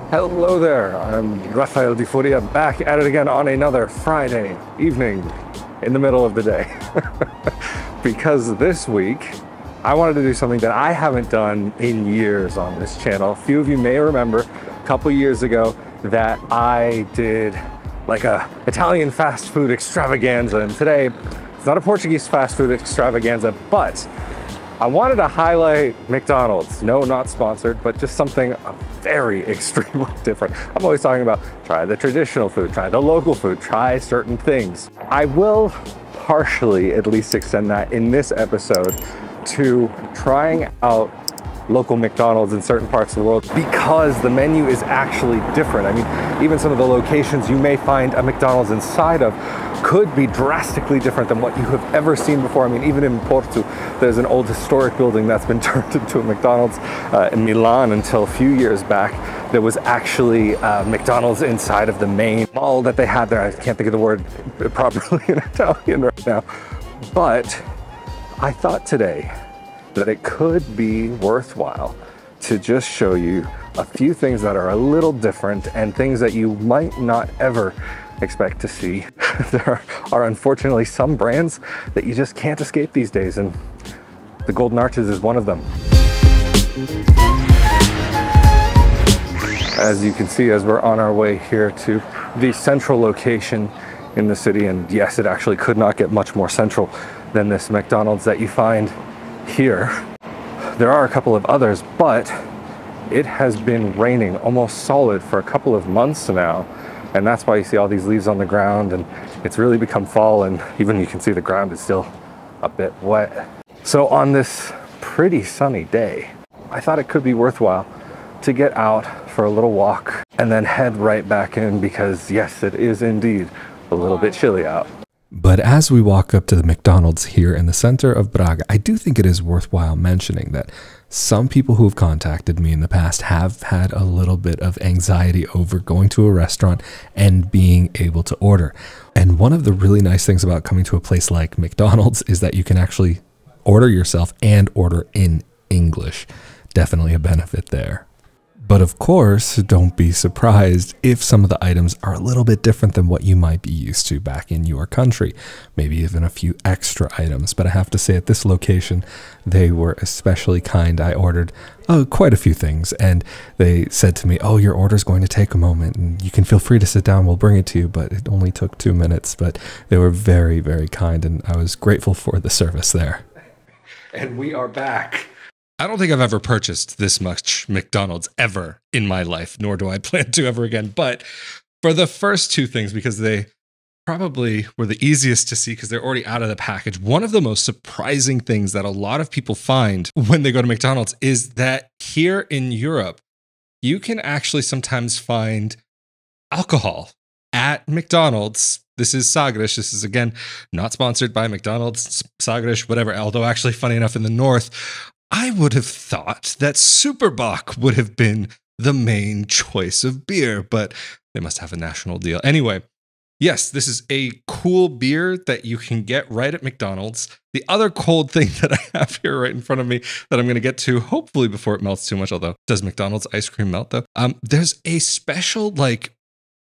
Hello there, I'm Rafael Di Furia, back at it again on another Friday evening in the middle of the day. Because this week, I wanted to do something that I haven't done in years on this channel. A few of you may remember a couple years ago that I did like a Italian fast food extravaganza, and today it's not a Portuguese fast food extravaganza, but I wanted to highlight McDonald's. No, not sponsored, but just something very extremely different. I'm always talking about try the traditional food, try the local food, try certain things. I will partially at least extend that in this episode to trying out local McDonald's in certain parts of the world because the menu is actually different. I mean, even some of the locations you may find a McDonald's inside of could be drastically different than what you have ever seen before. I mean, even in Porto, there's an old historic building that's been turned into a McDonald's. In Milan, until a few years back, there was actually McDonald's inside of the main mall that they had there. I can't think of the word properly in Italian right now. But I thought today that it could be worthwhile to just show you a few things that are a little different and things that you might not ever expect to see. There are unfortunately some brands that you just can't escape these days, and the Golden Arches is one of them. As you can see, as we're on our way here to the central location in the city, and yes, it actually could not get much more central than this McDonald's that you find here. There are a couple of others, but it has been raining almost solid for a couple of months now, and that's why you see all these leaves on the ground, and it's really become fall, and even you can see the ground is still a bit wet. So on this pretty sunny day, I thought it could be worthwhile to get out for a little walk and then head right back in because yes, it is indeed a little bit chilly out. But as we walk up to the McDonald's here in the center of Braga, I do think it is worthwhile mentioning that some people who have contacted me in the past have had a little bit of anxiety over going to a restaurant and being able to order. And one of the really nice things about coming to a place like McDonald's is that you can actually order yourself and order in English. Definitely a benefit there. But of course, don't be surprised if some of the items are a little bit different than what you might be used to back in your country. Maybe even a few extra items. But I have to say at this location, they were especially kind. I ordered quite a few things, and they said to me, oh, your order's going to take a moment and you can feel free to sit down. We'll bring it to you. But it only took 2 minutes. But they were very, very kind, and I was grateful for the service there. And we are back. I don't think I've ever purchased this much McDonald's ever in my life, nor do I plan to ever again. But for the first two things, because they probably were the easiest to see because they're already out of the package, one of the most surprising things that a lot of people find when they go to McDonald's is that here in Europe, you can actually sometimes find alcohol at McDonald's. This is Sagres. This is, again, not sponsored by McDonald's, Sagres, whatever. Although actually, funny enough, in the north, I would have thought that Superbock would have been the main choice of beer, but they must have a national deal. Anyway, yes, this is a cool beer that you can get right at McDonald's. The other cold thing that I have here right in front of me that I'm going to get to, hopefully before it melts too much, although does McDonald's ice cream melt though? There's a special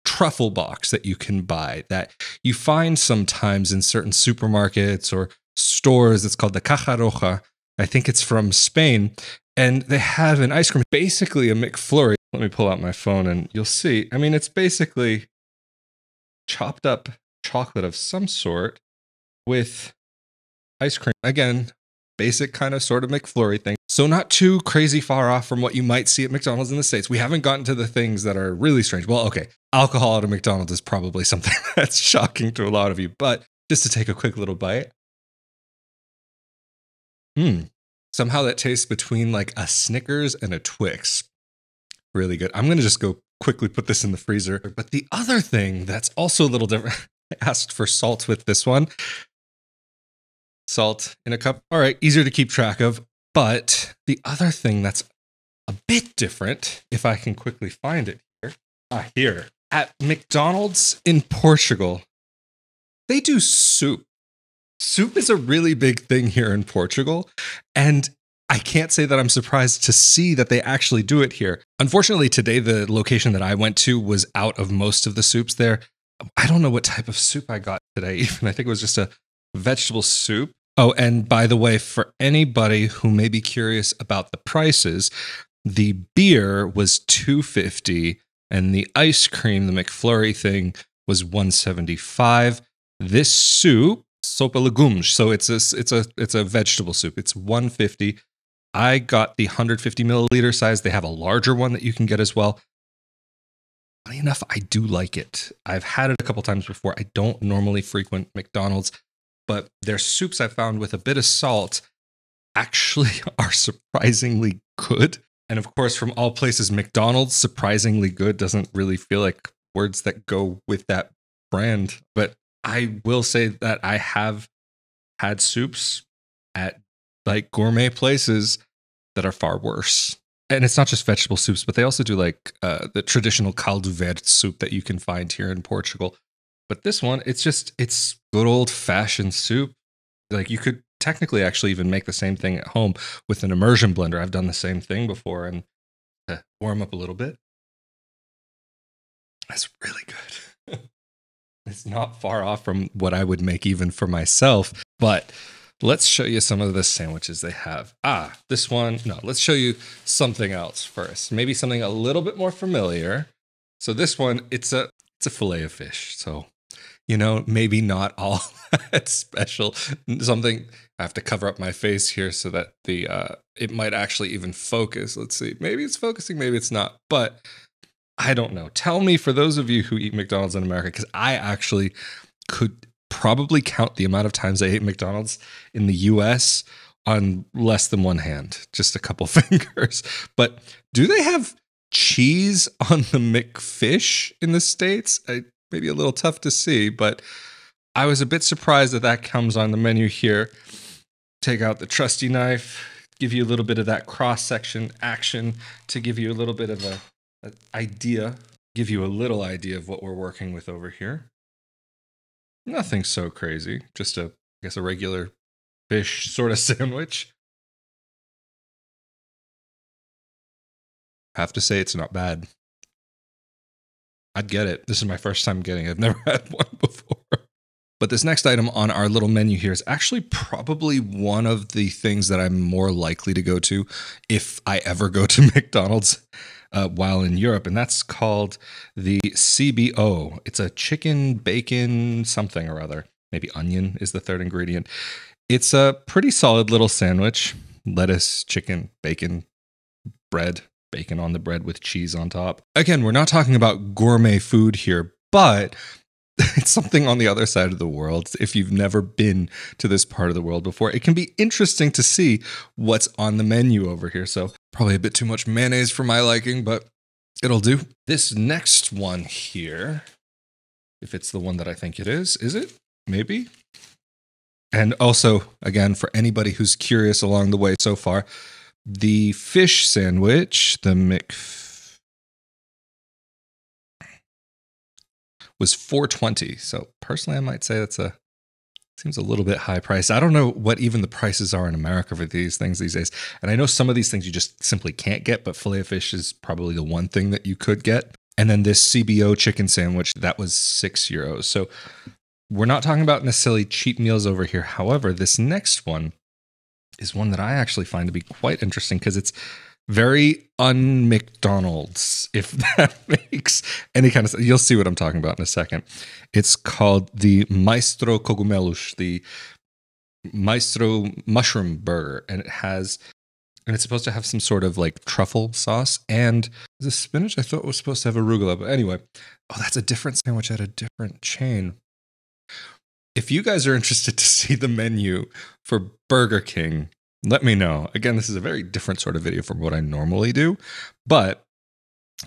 truffle box that you can buy that you find sometimes in certain supermarkets or stores. It's called the Caja Roja. I think it's from Spain, and they have an ice cream, basically a McFlurry. Let me pull out my phone and you'll see. I mean, it's basically chopped up chocolate of some sort with ice cream. Again, basic kind of sort of McFlurry thing. So not too crazy far off from what you might see at McDonald's in the States. We haven't gotten to the things that are really strange. Well, okay, alcohol at a McDonald's is probably something that's shocking to a lot of you, but just to take a quick little bite. Somehow that tastes between like a Snickers and a Twix. Really good. I'm going to just go quickly put this in the freezer. But the other thing that's also a little different, I asked for salt with this one. Salt in a cup. All right, easier to keep track of. But the other thing that's a bit different, if I can quickly find it here. Here. At McDonald's in Portugal, they do soup. Soup is a really big thing here in Portugal, and I can't say that I'm surprised to see that they actually do it here. Unfortunately, today, the location that I went to was out of most of the soups there. I don't know what type of soup I got today, even. I think it was just a vegetable soup. Oh, and by the way, for anybody who may be curious about the prices, the beer was $2.50 and the ice cream, the McFlurry thing, was $1.75. This soup, sopa legumes, so it's a vegetable soup. It's $1.50. I got the 150 milliliter size. They have a larger one that you can get as well. Funny enough, I do like it. I've had it a couple times before. I don't normally frequent McDonald's, but their soups I found with a bit of salt actually are surprisingly good. And of course, from all places, McDonald's surprisingly good doesn't really feel like words that go with that brand. But I will say that I have had soups at like gourmet places that are far worse. And it's not just vegetable soups, but they also do like the traditional caldo verde soup that you can find here in Portugal. But this one, it's good old fashioned soup. Like you could technically actually even make the same thing at home with an immersion blender. I've done the same thing before and warm up a little bit. That's really good. It's not far off from what I would make even for myself, but let's show you some of the sandwiches they have. This one, no, let's show you something else first. Maybe something a little bit more familiar. So this one, it's a fillet of fish. So, maybe not all that special. Something, I have to cover up my face here so that it might actually even focus. Let's see. Maybe it's focusing, maybe it's not, but I don't know. Tell me, for those of you who eat McDonald's in America, because I actually could probably count the amount of times I ate McDonald's in the US on less than one hand, just a couple fingers. But do they have cheese on the McFish in the States? Maybe a little tough to see, but I was a bit surprised that comes on the menu here. Take out the trusty knife, give you a little bit of that cross-section action to give you a little bit of an idea, give you a little idea of what we're working with over here. Nothing so crazy, just a regular fish sort of sandwich. I have to say it's not bad. I'd get it. This is my first time getting it. I've never had one before. But this next item on our little menu here is actually probably one of the things that I'm more likely to go to if I ever go to McDonald's while in Europe, and that's called the CBO. It's a chicken, bacon, something or other. Maybe onion is the third ingredient. It's a pretty solid little sandwich. Lettuce, chicken, bacon, bread, bacon on the bread with cheese on top. Again, we're not talking about gourmet food here, but it's something on the other side of the world. If you've never been to this part of the world before, it can be interesting to see what's on the menu over here. So probably a bit too much mayonnaise for my liking, but it'll do. This next one here, if it's the one that I think it is it? Maybe. And also, again, for anybody who's curious along the way so far, the fish sandwich, the was $4.20. So personally, I might say seems a little bit high price. I don't know what even the prices are in America for these things these days. And I know some of these things you just simply can't get, but filet of fish is probably the one thing that you could get. And then this CBO chicken sandwich, that was €6. So we're not talking about necessarily cheap meals over here. However, this next one is one that I actually find to be quite interesting because it's very un-McDonald's, if that makes any kind of sense. You'll see what I'm talking about in a second. It's called the Maestro Cogumelos, the Maestro Mushroom Burger, and it's supposed to have some sort of like truffle sauce and the spinach. I thought it was supposed to have arugula, but anyway. Oh, that's a different sandwich at a different chain. If you guys are interested to see the menu for Burger King, let me know. Again, this is a very different sort of video from what I normally do, but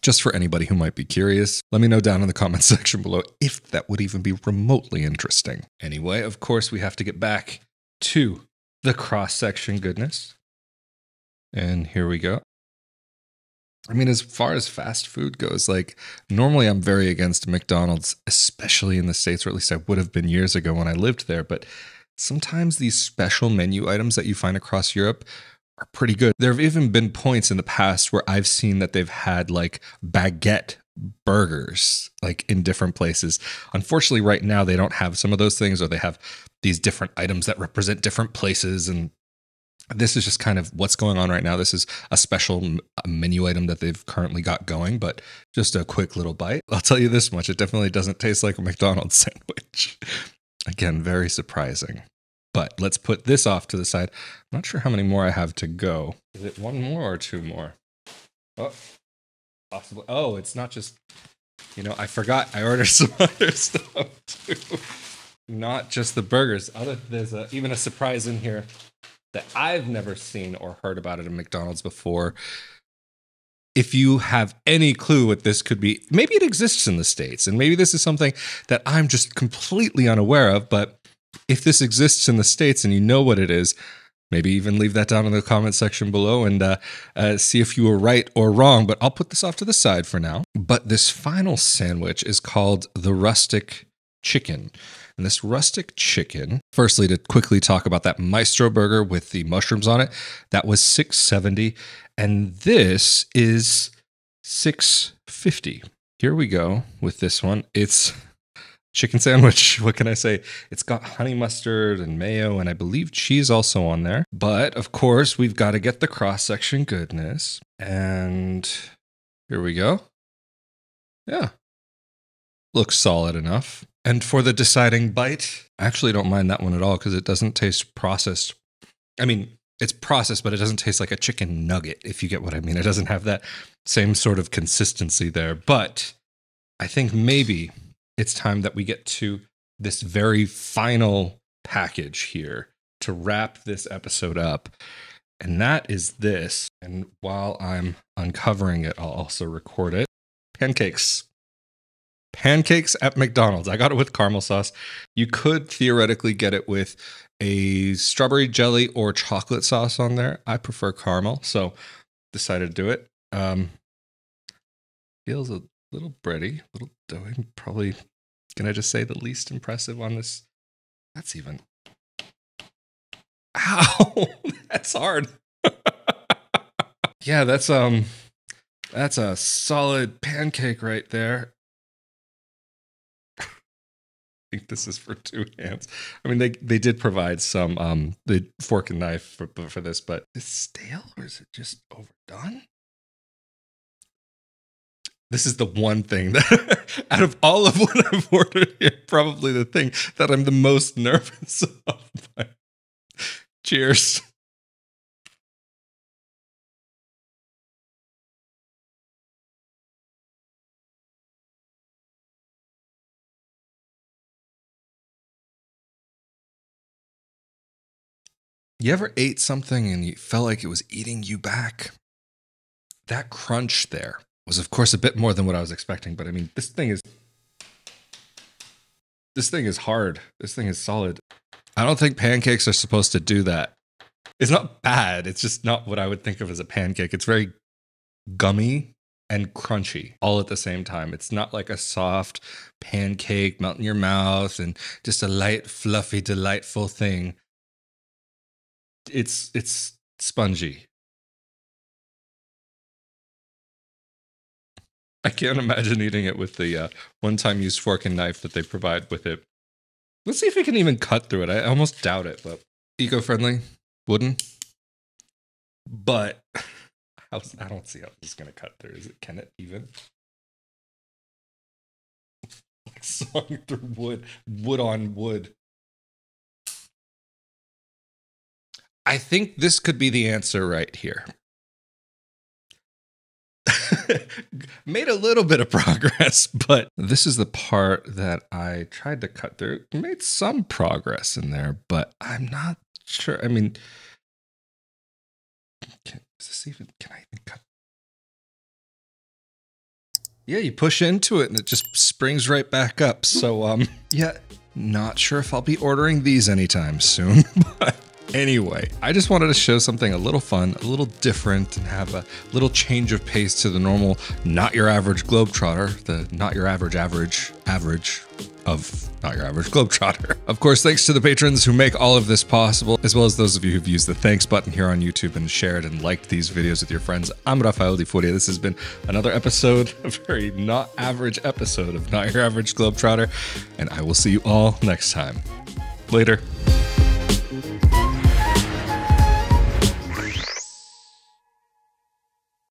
just for anybody who might be curious, let me know down in the comment section below if that would even be remotely interesting. Anyway, of course, we have to get back to the cross-section goodness. And here we go. I mean, as far as fast food goes, like normally I'm very against McDonald's, especially in the States, or at least I would have been years ago when I lived there. But sometimes these special menu items that you find across Europe are pretty good. There have even been points in the past where I've seen that they've had like baguette burgers like in different places. Unfortunately, right now they don't have some of those things, or they have these different items that represent different places. And this is just kind of what's going on right now. This is a special menu item that they've currently got going, but just a quick little bite. I'll tell you this much. It definitely doesn't taste like a McDonald's sandwich. Again, very surprising. But let's put this off to the side. I'm not sure how many more I have to go. Is it one more or two more? Oh, possibly. Oh, it's not just, I forgot I ordered some other stuff too. Not just the burgers. There's even a surprise in here that I've never seen or heard about at a McDonald's before. If you have any clue what this could be, maybe it exists in the States, and maybe this is something that I'm just completely unaware of, but if this exists in the States and you know what it is, maybe even leave that down in the comment section below and see if you were right or wrong, but I'll put this off to the side for now. But this final sandwich is called the rustic chicken. And this rustic chicken, firstly, to quickly talk about that Maestro burger with the mushrooms on it, that was $6.70, and this is $6.50. Here we go with this one. It's chicken sandwich. What can I say? It's got honey mustard and mayo, and I believe cheese also on there. But of course, we've got to get the cross-section goodness. And here we go. Yeah. Looks solid enough. And for the deciding bite, I actually don't mind that one at all because it doesn't taste processed. I mean, it's processed, but it doesn't taste like a chicken nugget, if you get what I mean. It doesn't have that same sort of consistency there. But I think maybe it's time that we get to this very final package here to wrap this episode up. And that is this. And while I'm uncovering it, I'll also record it. Pancakes. Pancakes at McDonald's. I got it with caramel sauce. You could theoretically get it with a strawberry jelly or chocolate sauce on there. I prefer caramel, so decided to do it. Feels a little bready, a little doughy. Probably, can I just say, the least impressive on this? That's even... Ow! That's hard. Yeah, that's a solid pancake right there. I think this is for two hands. I mean, they did provide some the fork and knife for this, but is it stale or is it just overdone? This is the one thing that, out of all of what I've ordered here, probably the thing that I'm the most nervous of. Cheers. You ever ate something and you felt like it was eating you back? That crunch there was, of course, a bit more than what I was expecting, but I mean, this thing is hard. This thing is solid. I don't think pancakes are supposed to do that. It's not bad. It's just not what I would think of as a pancake. It's very gummy and crunchy all at the same time. It's not like a soft pancake melt in your mouth and just a light, fluffy, delightful thing. It's spongy. I can't imagine eating it with the one-time use fork and knife that they provide with it. Let's see if we can even cut through it. I almost doubt it, but eco-friendly, wooden. But I don't see how this is going to cut through. Can it even? Like sawing through wood on wood. I think this could be the answer right here. Made a little bit of progress, but this is the part that I tried to cut through. Made some progress in there, but I'm not sure. I mean, can I even cut? Yeah, you push into it and it just springs right back up. So, yeah, not sure if I'll be ordering these anytime soon, but Anyway, I just wanted to show something a little fun, a little different, and have a little change of pace to the normal, not your average globetrotter, the not your average of not your average globetrotter. Of course, thanks to the patrons who make all of this possible, as well as those of you who've used the thanks button here on YouTube and shared and liked these videos with your friends. I'm Rafael Di Furia. This has been another episode, a very not average episode of Not Your Average Globetrotter, and I will see you all next time. Later.